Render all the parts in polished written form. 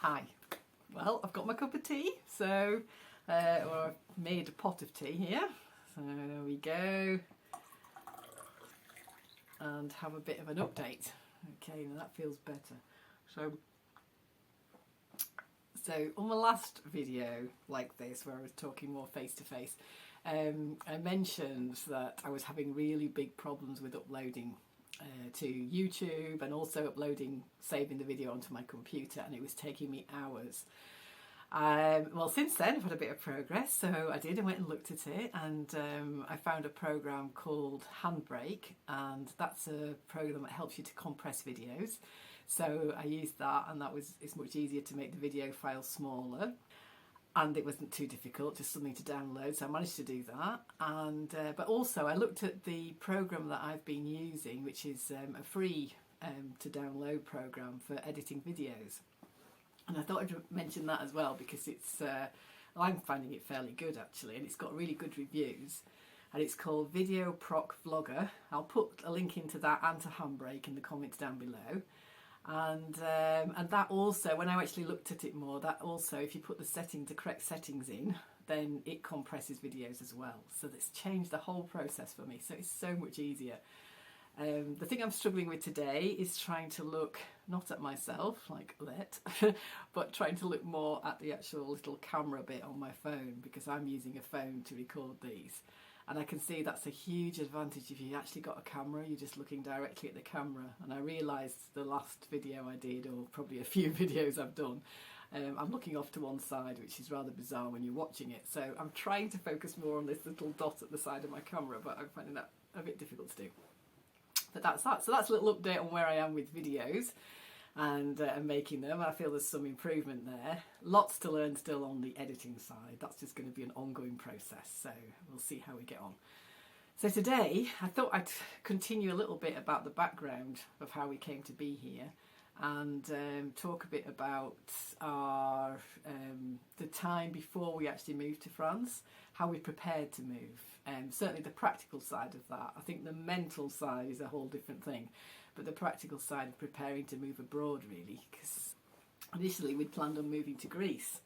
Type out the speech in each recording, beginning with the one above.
Hi. Well, I've got my cup of tea, so I've made a pot of tea here. So there we go. And have a bit of an update. Okay, now that feels better. So on the last video like this, where I was talking more face to face, I mentioned that I was having really big problems with uploading to YouTube and also saving the video onto my computer, and it was taking me hours. Well, since then I've had a bit of progress, so I went and looked at it, and I found a program called Handbrake, and that's a program that helps you to compress videos. So I used that, and it's much easier to make the video file smaller, and it wasn't too difficult, just something to download, so I managed to do that. And but also I looked at the program that I've been using, which is a free to download program for editing videos, and I thought I'd mention that as well, because I'm finding it fairly good actually, and it's got really good reviews, and it's called VideoProc Vlogger. I'll put a link into that and to Handbrake in the comments down below. And that also, when I actually looked at it more, that also, if you put the correct settings in, then it compresses videos as well. So that's changed the whole process for me, so it's so much easier. The thing I'm struggling with today is trying to look not at myself like that, but trying to look more at the actual little camera bit on my phone, because I'm using a phone to record these. And I can see that's a huge advantage if you actually got a camera, you're just looking directly at the camera. And I realised the last video I did, or probably a few videos I've done, I'm looking off to one side, which is rather bizarre when you're watching it. So I'm trying to focus more on this little dot at the side of my camera, but I'm finding that a bit difficult to do. But that's that. So that's a little update on where I am with videos and making them. I feel there's some improvement there. Lots to learn still on the editing side. That's just going to be an ongoing process, so we'll see how we get on. So today I thought I'd continue a little bit about the background of how we came to be here, and talk a bit about the time before we actually moved to France, how we prepared to move, certainly the practical side of that. I think the mental side is a whole different thing, but the practical side of preparing to move abroad, really, because initially we'd planned on moving to Greece.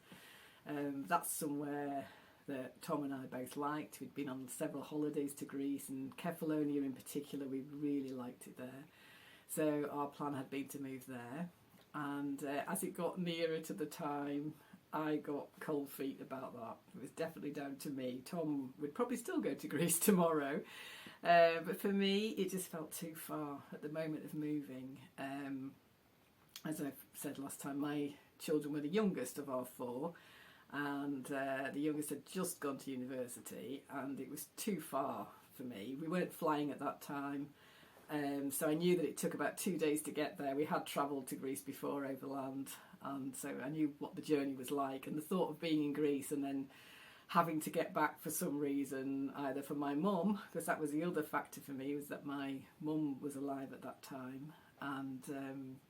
That's somewhere that Tom and I both liked. We'd been on several holidays to Greece, and Kefalonia in particular, we really liked it there. So our plan had been to move there, and as it got nearer to the time, I got cold feet about that. It was definitely down to me. Tom would probably still go to Greece tomorrow, but for me it just felt too far at the moment of moving. As I said last time, my children were the youngest of our four, and the youngest had just gone to university, and it was too far for me. We weren't flying at that time, so I knew that it took about 2 days to get there. We had travelled to Greece before overland, and so I knew what the journey was like, and the thought of being in Greece and then having to get back for some reason, either for my mum, because that was the other factor for me, was that my mum was alive at that time, and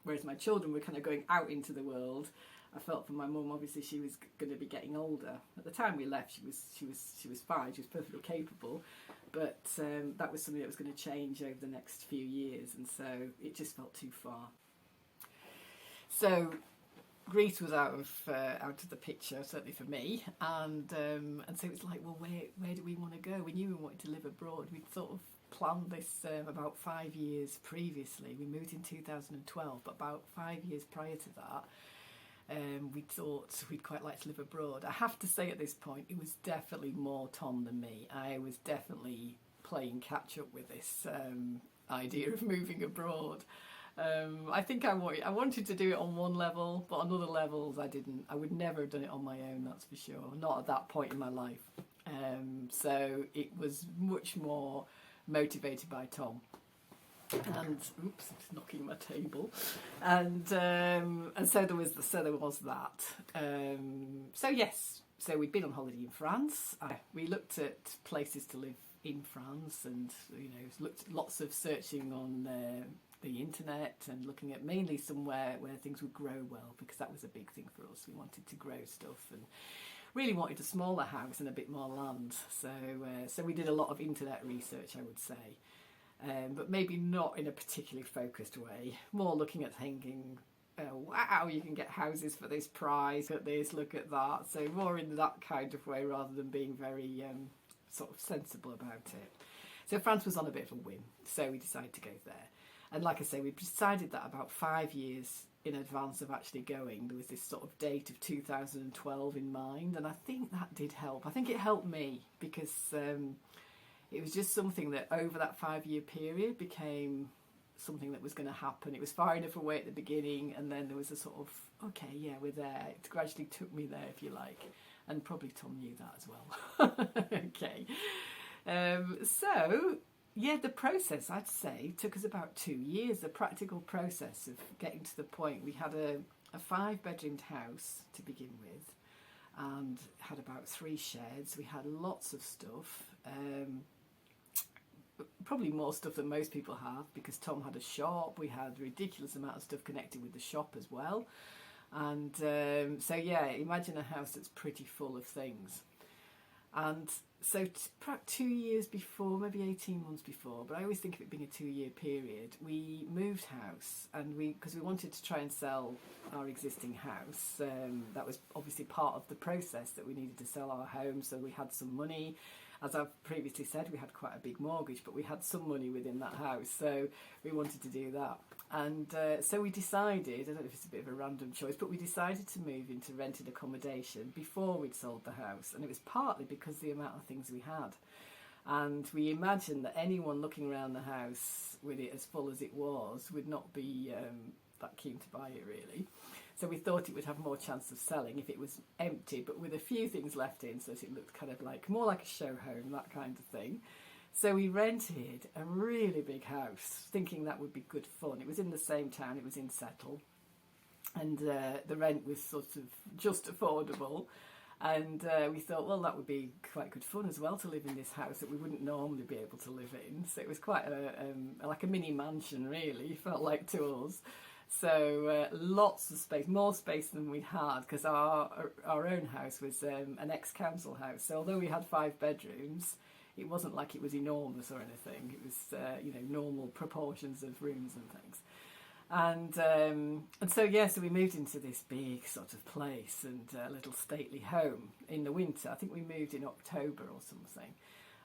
whereas my children were kind of going out into the world, I felt for my mum, obviously she was going to be getting older. At the time we left, she was fine, she was perfectly capable, but that was something that was going to change over the next few years, and so it just felt too far. So Greece was out of the picture, certainly for me, and so it's like, well, where do we want to go? We knew we wanted to live abroad. We'd sort of planned this about 5 years previously. We moved in 2012, but about 5 years prior to that, we thought we'd quite like to live abroad. I have to say at this point, it was definitely more Tom than me. I was definitely playing catch up with this idea of moving abroad. I think I wanted to do it on one level, but on other levels I didn't. I would never have done it on my own, that's for sure. Not at that point in my life. So it was much more motivated by Tom. And oops, I'm just knocking my table. And so there was that. So yes, so we'd been on holiday in France. We looked at places to live in France, and looked at lots of searching on the internet, and looking at mainly somewhere where things would grow well, because that was a big thing for us. We wanted to grow stuff and really wanted a smaller house and a bit more land. So we did a lot of internet research, I would say, but maybe not in a particularly focused way. More looking at thinking, wow, you can get houses for this price, look at this, look at that. So more in that kind of way rather than being very sort of sensible about it. So France was on a bit of a whim, so we decided to go there. And like I say, we decided that about 5 years in advance of actually going. There was this sort of date of 2012 in mind, and I think that did help. I think it helped me because it was just something that over that 5-year period became something that was going to happen. It was far enough away at the beginning, and then there was a sort of, okay, yeah, we're there. It gradually took me there, if you like, and probably Tom knew that as well. Okay. So, yeah, the process, I'd say, took us about 2 years, the practical process of getting to the point. We had a 5-bedroomed house to begin with and had about 3 sheds. We had lots of stuff, probably more stuff than most people have because Tom had a shop. We had a ridiculous amount of stuff connected with the shop as well. And so, yeah, imagine a house that's pretty full of things. And so perhaps 2 years before, maybe 18 months before, but I always think of it being a 2-year period, we moved house, and because we wanted to try and sell our existing house. That was obviously part of the process, that we needed to sell our home, so we had some money. As I've previously said, we had quite a big mortgage, but we had some money within that house, so we wanted to do that. And so we decided, I don't know if it's a bit of a random choice, but we decided to move into rented accommodation before we'd sold the house. And it was partly because of the amount of things we had. And we imagined that anyone looking around the house with it as full as it was would not be that keen to buy it, really. So we thought it would have more chance of selling if it was empty, but with a few things left in, so that it looked kind of like more like a show home, that kind of thing. So we rented a really big house, thinking that would be good fun. It was in the same town, it was in Settle, and the rent was sort of just affordable. And we thought, well, that would be quite good fun as well, to live in this house that we wouldn't normally be able to live in. So it was quite like a mini mansion, really, felt like to us. So lots of space, more space than we had, because our own house was an ex-council house. So although we had 5 bedrooms, it wasn't like it was enormous or anything. It was, normal proportions of rooms and things. And so, yeah, so we moved into this big sort of place and a little stately home in the winter. I think we moved in October or something.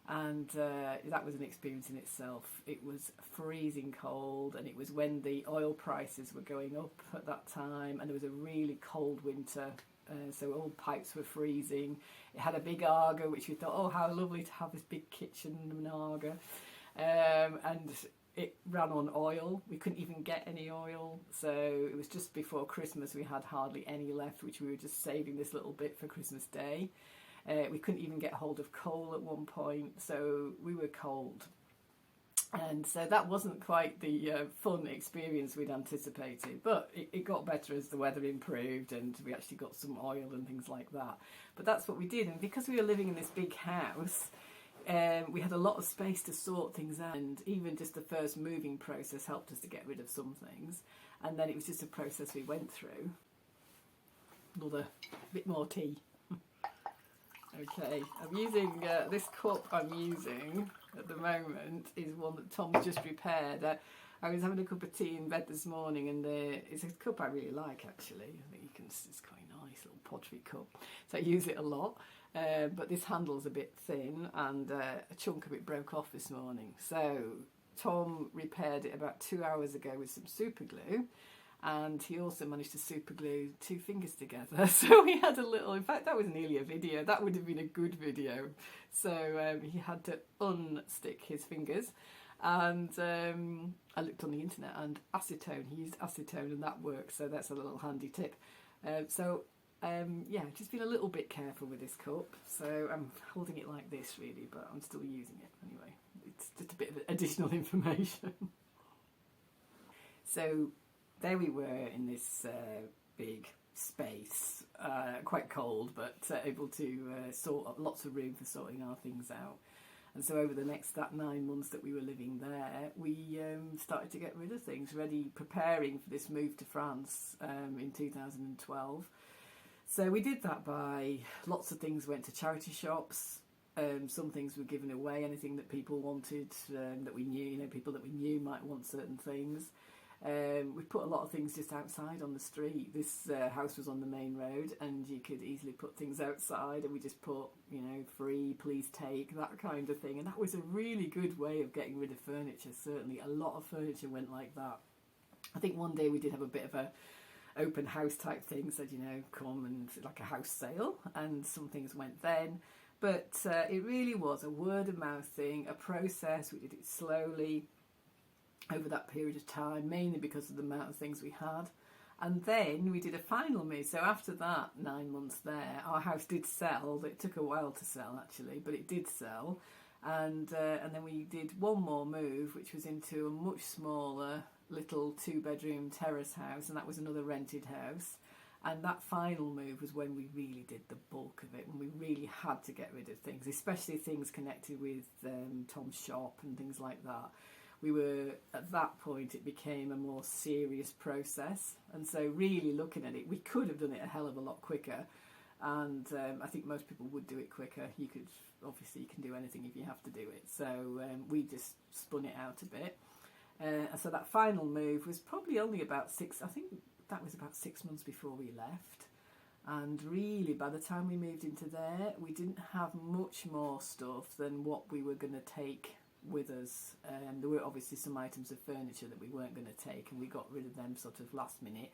And that was an experience in itself. It was freezing cold, and it was when the oil prices were going up at that time, and there was a really cold winter. So all pipes were freezing. It had a big Aga, which we thought, oh, how lovely to have this big kitchen and an Aga. And it ran on oil. We couldn't even get any oil. So it was just before Christmas. We had hardly any left, which we were just saving this little bit for Christmas Day. We couldn't even get hold of coal at one point. So we were cold. And so that wasn't quite the fun experience we'd anticipated, but it got better as the weather improved and we actually got some oil and things like that. But that's what we did, and because we were living in this big house, we had a lot of space to sort things out, and even just the first moving process helped us to get rid of some things, and then it was just a process we went through. Another bit more tea. Okay, I'm using this cup I'm using at the moment is one that Tom's just prepared. I was having a cup of tea in bed this morning, and it's a cup I really like, actually. I think it's quite a nice little pottery cup, so I use it a lot. But this handle's a bit thin, and a chunk of it broke off this morning. So Tom repaired it about 2 hours ago with some super glue. And he also managed to super glue 2 fingers together. So we had a little, in fact, that was nearly a video. That would have been a good video. So he had to unstick his fingers. And I looked on the internet, and acetone, he used acetone, and that works. So that's a little handy tip. Yeah, just been a little bit careful with this cup. So I'm holding it like this, really, but I'm still using it anyway. It's just a bit of additional information. So there we were in this big space, quite cold, but able to sort lots of room for sorting our things out. And so over the next 9 months that we were living there, we started to get rid of things, preparing for this move to France in 2012. So we did that by lots of things went to charity shops. Some things were given away, anything that people wanted, that we knew, people that we knew might want certain things. We put a lot of things just outside on the street. This house was on the main road, and you could easily put things outside, and we just put, you know, free, please take, that kind of thing. And that was a really good way of getting rid of furniture, certainly. A lot of furniture went like that. I think one day we did have a bit of a open house type thing, said, you know, come and like a house sale, and some things went then. But it really was a word of mouth thing, a process. We did it slowly over that period of time, mainly because of the amount of things we had. And then we did a final move. So after that 9 months there, our house did sell. It took a while to sell, actually, but it did sell. And then we did one more move, which was into a much smaller little 2-bedroom terrace house, and that was another rented house. And that final move was when we really did the bulk of it, when we really had to get rid of things, especially things connected with Tom's shop and things like that. We were, at that point, it became a more serious process. And so really looking at it, we could have done it a hell of a lot quicker. And I think most people would do it quicker. You could, obviously you can do anything if you have to do it. So we just spun it out a bit. So that final move was probably only about I think that was about 6 months before we left. And really, by the time we moved into there, we didn't have much more stuff than what we were going to take with us. There were obviously some items of furniture that we weren't going to take, and we got rid of them sort of last minute.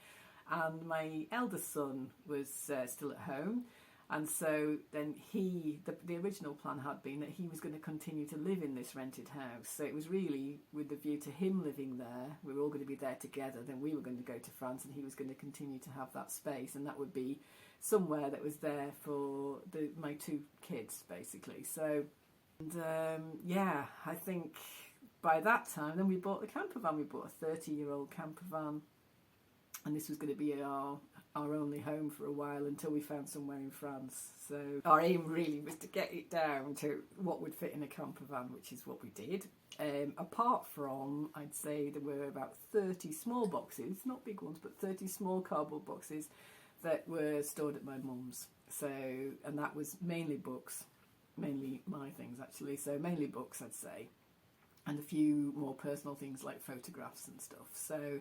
And my eldest son was still at home, and so then the original plan had been that he was going to continue to live in this rented house. So it was really with the view to him living there. We were all going to be there together. Then we were going to go to France, and he was going to continue to have that space, and that would be somewhere that was there for my 2 kids, basically. So. And yeah, I think by that time, then we bought the campervan. We bought a 30-year-old campervan, and this was going to be our only home for a while until we found somewhere in France. So our aim really was to get it down to what would fit in a campervan, which is what we did. Apart from, I'd say there were about 30 small boxes, not big ones, but 30 small cardboard boxes that were stored at my mum's. So, and that was mainly books. Mainly my things, actually. So mainly books, I'd say, and a few more personal things like photographs and stuff. So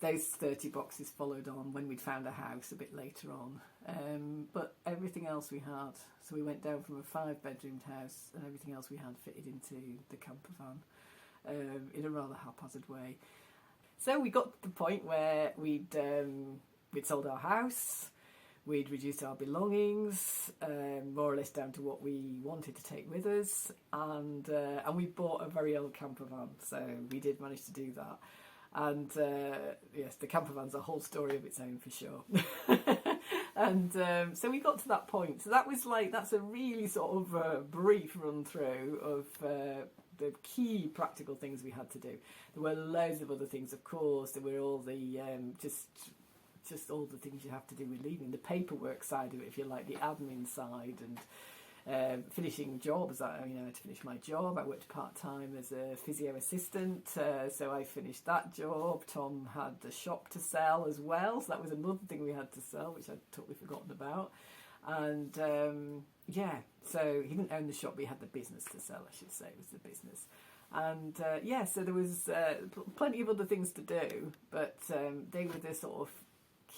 those 30 boxes followed on when we'd found a house a bit later on. But everything else we had, so we went down from a 5-bedroomed house, and everything else we had fitted into the campervan in a rather haphazard way. So we got to the point where we'd sold our house. We'd reduced our belongings, more or less down to what we wanted to take with us, and we bought a very old campervan, so we did manage to do that. And yes, the campervan's a whole story of its own for sure. And so we got to that point. So that's a really sort of brief run through of the key practical things we had to do. There were loads of other things, of course. There were all the just all the things you have to do with leaving, the paperwork side of it, if you like, the admin side, and finishing jobs. I had to finish my job. I worked part-time as a physio assistant, so I finished that job. Tom had the shop to sell as well, so that was another thing we had to sell, which I'd totally forgotten about. And yeah, so he didn't own the shop, but he had the business to sell, I should say. It was the business. And yeah, so there was plenty of other things to do, but they were the sort of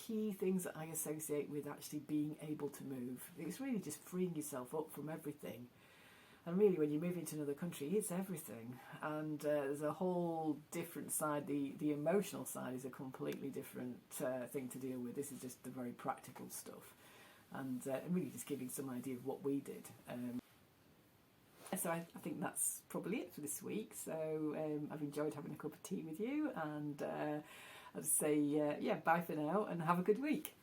key things that I associate with actually being able to move. It was really just freeing yourself up from everything. And really, when you move into another country, it's everything. And there's a whole different side. The emotional side is a completely different thing to deal with. This is just the very practical stuff. And really just giving some idea of what we did. So I think that's probably it for this week. So I've enjoyed having a cup of tea with you, and I'd say, yeah, bye for now and have a good week.